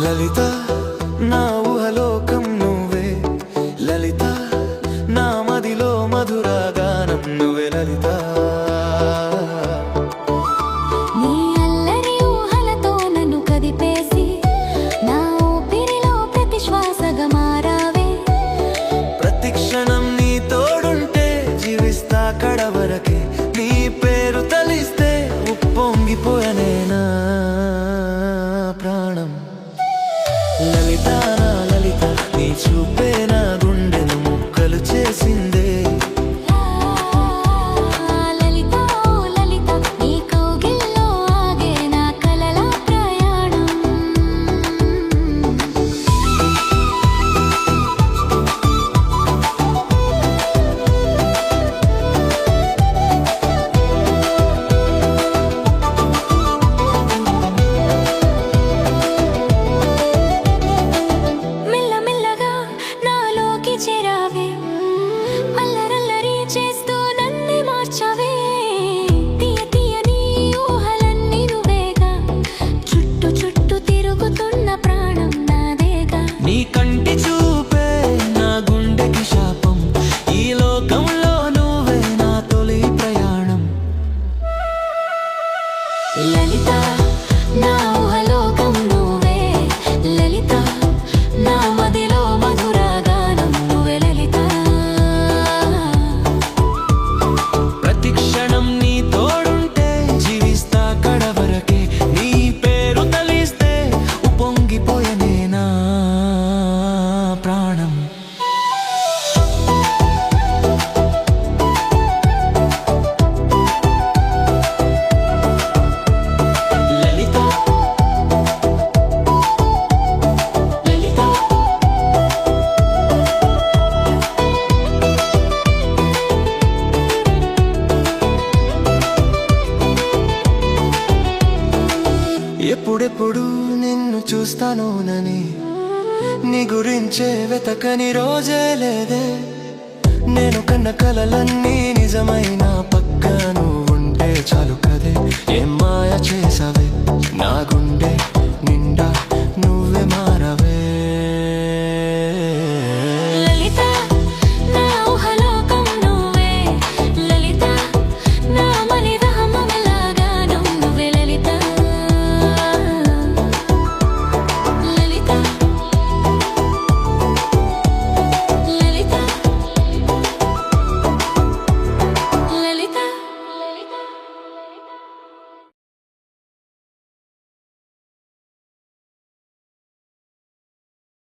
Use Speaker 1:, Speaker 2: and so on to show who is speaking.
Speaker 1: లలిత నా ఊహలోకం నువ్వే లలిత, నా మదిలో మధురాగానం నువ్వే లలిత.
Speaker 2: నీ అల్లరి ఊహలతో నన్ను కదిపేసి నా ఊపిరిలో ప్రతి శ్వాసగా మారావే.
Speaker 1: ప్రతి క్షణం నీ తోడుంటే జీవిస్తా కడవరకే, నీ పేరు తలిస్తే ఉప్పొంగిపోయనేనా ప్రాణం. లలిత నా లలిత, నీ చూపే నా గుండెను ముక్కలు చేసిందే.
Speaker 2: లలిత ఓ లలిత, నీ కౌగిల్లో ఆగే నా కలల ప్రయాణం. మెల్లమెల్లగా నాలోకి చేరావే, అల్లరల్లరి చేస్తూ నన్ను మార్చావే. తీయ తీయని ఊహలన్నీ నువ్వేగా, చుట్టూ చుట్టూ తిరుగుతున్న ప్రాణం నాదేగా.
Speaker 1: నీ కంటి చూపే నా గుండెకి శాపం, ఈ లోకంలో నువ్వే నా తొలి ప్రయాణం.
Speaker 2: లలిత నా ఊహలోకం నువ్వే లలిత, నా మదిలో మధురాగానం నువ్వే లలిత.
Speaker 1: ప్రతి క్షణం నీ తోడుంటే జీవిస్తా కడవరకే, నీ పేరు తలిస్తే ఉప్పొంగిపోయనేనా ప్రాణం. లలిత లలిత ఎప్పుడెప్పుడు నిన్ను చూస్తానోనని నీ గురించే వెతకని రోజే లేదే. నేను కన్న కలలన్నీ నిజమైన పక్క నువ్వుంటే చాలు కదే. ఏం మాయ చేసావే నా గుండె